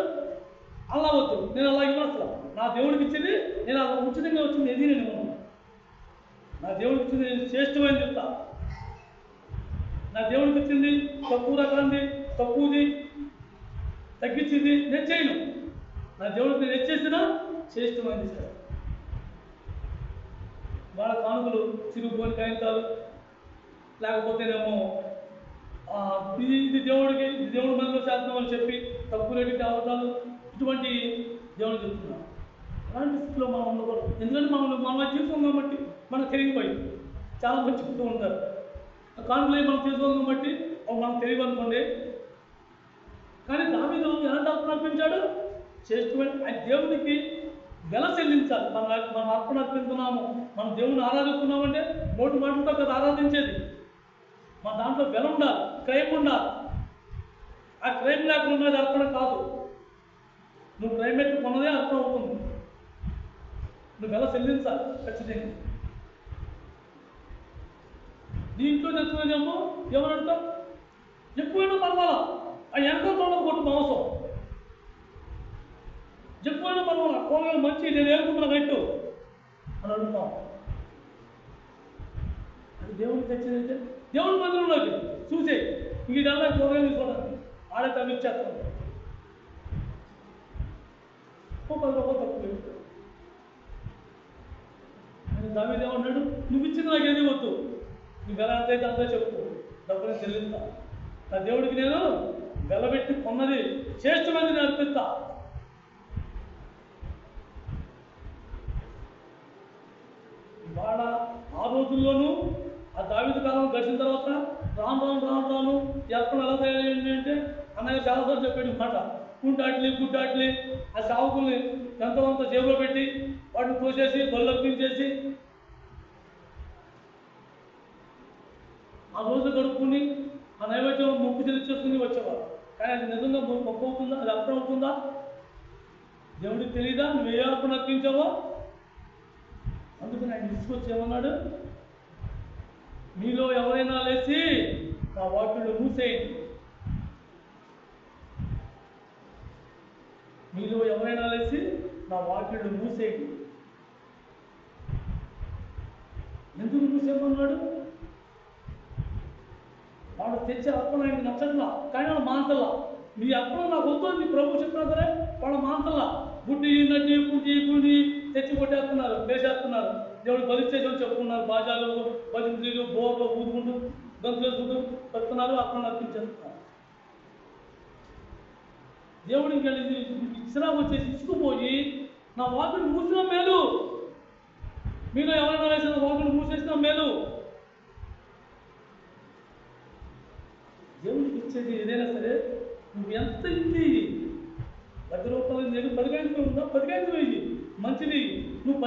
అలా వద్దు, నేను అలా ఇవ్వను, అసలు నా దేవుడికి ఇచ్చింది నేను అలా ఉచితంగా వచ్చింది ఏది నేను ఇవ్వను. నా దేవుడికి ఇచ్చింది నేను శ్రేష్టమని చెప్తా. నా దేవుడికి ఇచ్చింది తక్కువ రకాంది, తక్కువది, తగ్గించింది నేను చేయను. నా దేవుడికి నేను ఎచ్చేసినా శ్రేష్టమైంది సార్. వాళ్ళ కానుకలు చిరుగుపోని కాగితాలు, లేకపోతేనేమో ఇది దేవుడి మనలో చేద్దాం అని చెప్పి తక్కువ రేటుకి అవటాలు, ఇటువంటి దేవుడు చెప్తున్నాం. అలాంటి స్థితిలో మనం ఉండకూడదు. ఎందుకంటే మనం తీసుకోం కాబట్టి మనకు తెలియకపోయింది. చాలా మంచి చెప్తూ ఉంటారు, కానుకలు మనం తీసుకోం కాబట్టి మనకు తెలియదు అనుకోండి. కానీ దావీదు ఎలాంటి అర్పణ అర్పించాడు? శ్రేష్టమైన ఆయన దేవుడికి వెల చెల్లించాలి. మనం అర్పణ అర్పిస్తున్నాము, మనం దేవుని ఆరాధిస్తున్నామంటే నోటి మాటలతో కదా ఆరాధించేది. మన దాంట్లో వెల ఉండాలి, క్రయం ఉండాలి. ఆ క్రయం లేకుండా అది అర్పణ కాదు. నువ్వు క్రయం పెట్టుకున్నదే అర్పణ అవుతుంది. నువ్వు వెల చెల్లించాలి ఖచ్చితంగా. దీంట్లో తెచ్చుకునేదేమో ఎవరంటా ఎక్కువైనా పర్వాలా, ఆ ఎంతో కొట్టు మాంసం ఎక్కువైనా పర్వాలా, కూరగాయలు మంచి నేను ఏరుకుంటున్నా గట్టు అని అడుగుతాం. అది దేవుడికి తెచ్చేదైతే దేవుడి మందిరంలోకి చూసే వీడల్లా కూరగాయలు తీసుకోవడానికి ఆడే తగ్గిచ్చేస్తాను. 10 రూపాయలు తక్కువ. దావీదు ఏమన్నాడు? నువ్వు ఇచ్చింది నాకు ఏది వద్దు, నువ్వు వెల ఎంతైతే అంతా చెప్పు, డబ్బులు చెల్లిస్తా. నా దేవుడికి నేను వెలబెట్టి కొన్నది శ్రేష్టమైనది నేను అర్పిస్తా. ఇవాళ ఆ రోజుల్లోనూ ఆ దావీదు కాలం గడిచిన తర్వాత రాను ఈ అర్పణ ఎలా తయారైంది అంటే అన్నయ్య చాలాసార్లు చెప్పాడు మాట, గుడ్డాట్లి ఆ సావుకుల్ని ఎంతోంత జేబులో పెట్టి వాటిని తోసేసి బల్లర్పించేసి ఆ రోజు గడుపుకుని ఆ నైవేద్యం మొక్కు చెల్లించుకుని వచ్చేవారు. కానీ అది నిజంగా మొక్కు అవుతుందా? అది అర్థం అవుతుందా? దేవుడికి తెలియదా నువ్వు ఏ అర్పణ అర్పించావో? అందుకని ఆయన తీసుకొచ్చి ఏమన్నాడు? మీలో ఎవరైనా లేచి నా వాక్యులు మూసేయండి. మీలో ఎవరైనా లేచి నా వాక్యులు మూసేయండి. ఎందుకు మూసేయమన్నాడు? వాడు తెచ్చే అర్పణ ఆయనకి నచ్చట్లా, కానీ వాడు మాంతల్లా. మీ అర్పణ నాకు వద్దు అని ప్రభు చెప్పినా సరే వాడు మాంతల్లా. గుడ్డి నడ్డి పుండి తెచ్చి కొట్టేస్తున్నారు, వేసేస్తున్నారు. దేవుడు బలిచ్చేసి చెప్పుకున్నారు. బాజాలు, భజంత్రీలు, బోర్లు ఊదుకుంటూ గంతులు వేసుకుంటూ పెడుతున్నారు, అర్పణ అర్పించేస్తున్నారు. దేవుడు ఇంకా ఇస్రాకు వచ్చేసి ఇసుకుపోయి నా వాకులు మూసిన మేలు, మీలో ఎవరైనా వేసిన వాకులు మూసేసిన మేలు. దేవుడికి ఇచ్చేది ఏదైనా సరే నువ్వు ఎంత ఇచ్చి 10 రూపాయలు నేను 10 కాయలు ఉందా, 10 కాయలు వేయి, మంచిది. నువ్వు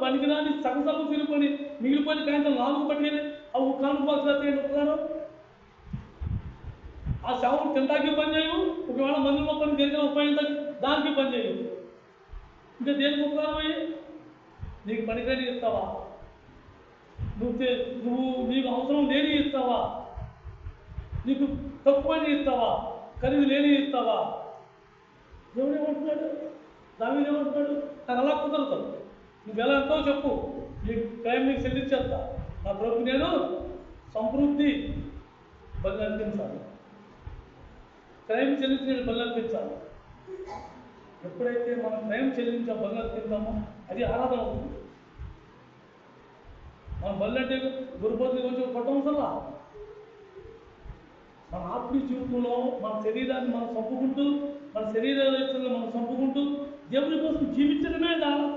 పనికిరాని సగం తిరుగుకొని మిగిలిపోయిన కాయంతో 4 పట్టుకెళ్ళి అవి కాను బాక్స్ ఉపకారం. ఆ సేవలు తింటాకి పని చేయవు, ఒకవేళ మందులో పని జరిగిన ఉపయోగం దానికి పని చేయవు. ఇంకా దేనికి ఉపకారం అయ్యి? నీకు పనికిరాని ఇస్తావా? నీకు అవసరం లేని ఇస్తావా? నీకు తక్కువ ఇస్తావా? ఖరీదు లేని ఇస్తావా? దేవుడు ఏమంటున్నాడు? దావీదు ఏమంటున్నాడు? నాకు అలా కుదరదు, నువ్వు ఎలా ఎంతో చెప్పు, ఈ క్రైమ్ మీకు చెల్లించేస్తా, నా ప్రభుకి నేను సంతృప్తి బలి అర్పించాలి, క్రైమ్ చెల్లించి నేను బలి అర్పించాలి. ఎప్పుడైతే మనం క్రైమ్ చెల్లించా బలి అర్పిస్తామో అది ఆరాధన అవుతుంది. మనం బలి అంటే గురుపోతుని కొంచెం కొట్టవసలా, మన ఆత్మీయ జీవితంలో మన శరీరాన్ని మనం చంపుకుంటూ, మన శరీరాలను మనం చంపుకుంటూ దేవుని కోసం జీవించడమే ఆరాధన.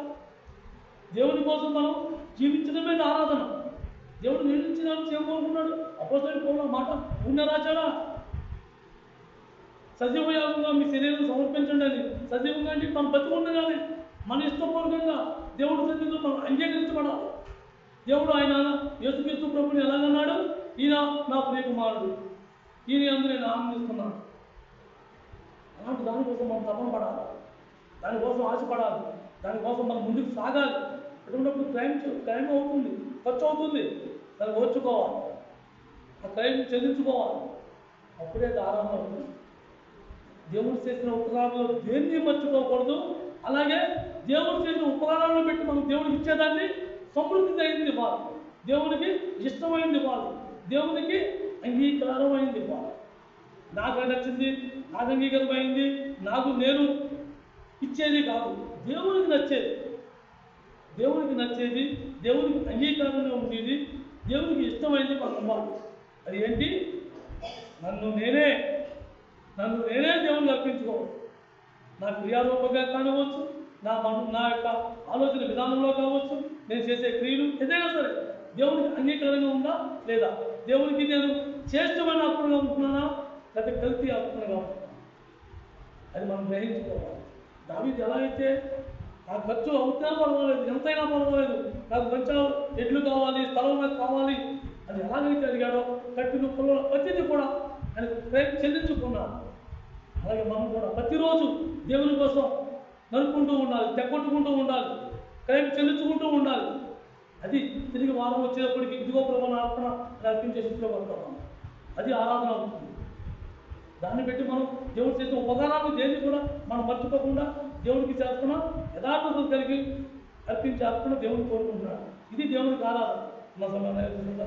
దేవుని కోసం మనం జీవించడమే ఆరాధన. దేవుడు నిర్ణయించడానికి ఏమనుకున్నాడు? అపోస్తలుడు పౌలు మాట ఉన్న రాజాడా, సజీవయాగంగా మీ శరీరం సమర్పించండి అని. సజీవంగా అంటే మనం బతికుండగానే మన ఇష్టపూర్వకంగా దేవుడి సన్నిధిలో మనం అంగీకరించబడాలి. దేవుడు ఆయన యేసుక్రీస్తు ప్రభుని ఎలాగన్నాడు? ఈయన నా ప్రియకుమారుడు, ఈయన అందరూ నేను ఆనందిస్తున్నాను. అలాంటి దానికోసం మనం తపన పడాలి, దానికోసం ఆశపడాలి, దానికోసం మనం ముందుకు సాగాలి. ఎటువంటిప్పుడు క్రైమ్ అవుతుంది, ఖర్చు అవుతుంది, దాన్ని ఓర్చుకోవాలి, ఆ క్రైమ్ చెల్లించుకోవాలి. అప్పుడే ఆరాధన అవుతుంది. దేవుడు చేసిన ఉపకారాల్లో దేన్ని మర్చిపోకూడదు. అలాగే దేవుడు చేసిన ఉపకారాలను పెట్టి మనం దేవుడికి ఇచ్చేదాన్ని సమృద్ధి అయింది ఇవ్వాలి, దేవునికి ఇష్టమైంది ఇవ్వాలి, దేవునికి అంగీకారమైంది ఇవ్వాలి. నాకు నచ్చింది, నాకు అంగీకారమైంది, నేను ఇచ్చేది కాదు, దేవునికి నచ్చేది, దేవునికి నచ్చేది, దేవునికి అంగీకారంగా ఉండేది, దేవునికి ఇష్టమైంది మనం ఇవ్వాలి. అది ఏంటి? నన్ను నేనే దేవునికి అర్పించుకోవచ్చు. నా క్రియారూపంగా కానివచ్చు, నా యొక్క ఆలోచన విధానంలో కావచ్చు, నేను చేసే క్రియలు ఏదైనా సరే దేవునికి అంగీకారంగా ఉందా లేదా, దేవునికి నేను శ్రేష్టమైన అర్పణగా ఉంటున్నానా లేకపోతే కల్తీ అర్పణగా ఉంటున్నానా, అది మనం గ్రహించుకోవాలి. దావీదు ఎలా అయితే ఆ ఖర్చు అవుతున్నా పర్వాలేదు, ఎంతైనా పర్వాలేదు, నాకు మంచి ఎడ్లు కావాలి, స్థలం నాకు కావాలి అని ఎలాగైతే అడిగాడో కట్టిన పొలం ప్రతిదీ కూడా ఆయన చెల్లించుకున్నాడు. అలాగే మనం కూడా ప్రతిరోజు దేవుని కోసం నరుక్కుంటూ ఉండాలి, తెగొట్టుకుంటూ ఉండాలి, క్రైమ్ చెల్లించుకుంటూ ఉండాలి. అది తిరిగి వారం వచ్చేటప్పటికి ఇదిగో ప్రభు అర్పణ అర్పించే స్థితిలో పడతాం. అది ఆరాధన అవుతుంది. దాన్ని బట్టి మనం దేవుడు చేసిన ఉపకారాన్ని దేన్ని కూడా మనం మర్చిపోకుండా దేవుడికి చేస్తున్న యథార్థత కలిగి అర్పించే అర్పణ దేవుడిని కోరుకుంటున్నాడు. ఇది దేవునికి ఆరాధన. మా సమయంలో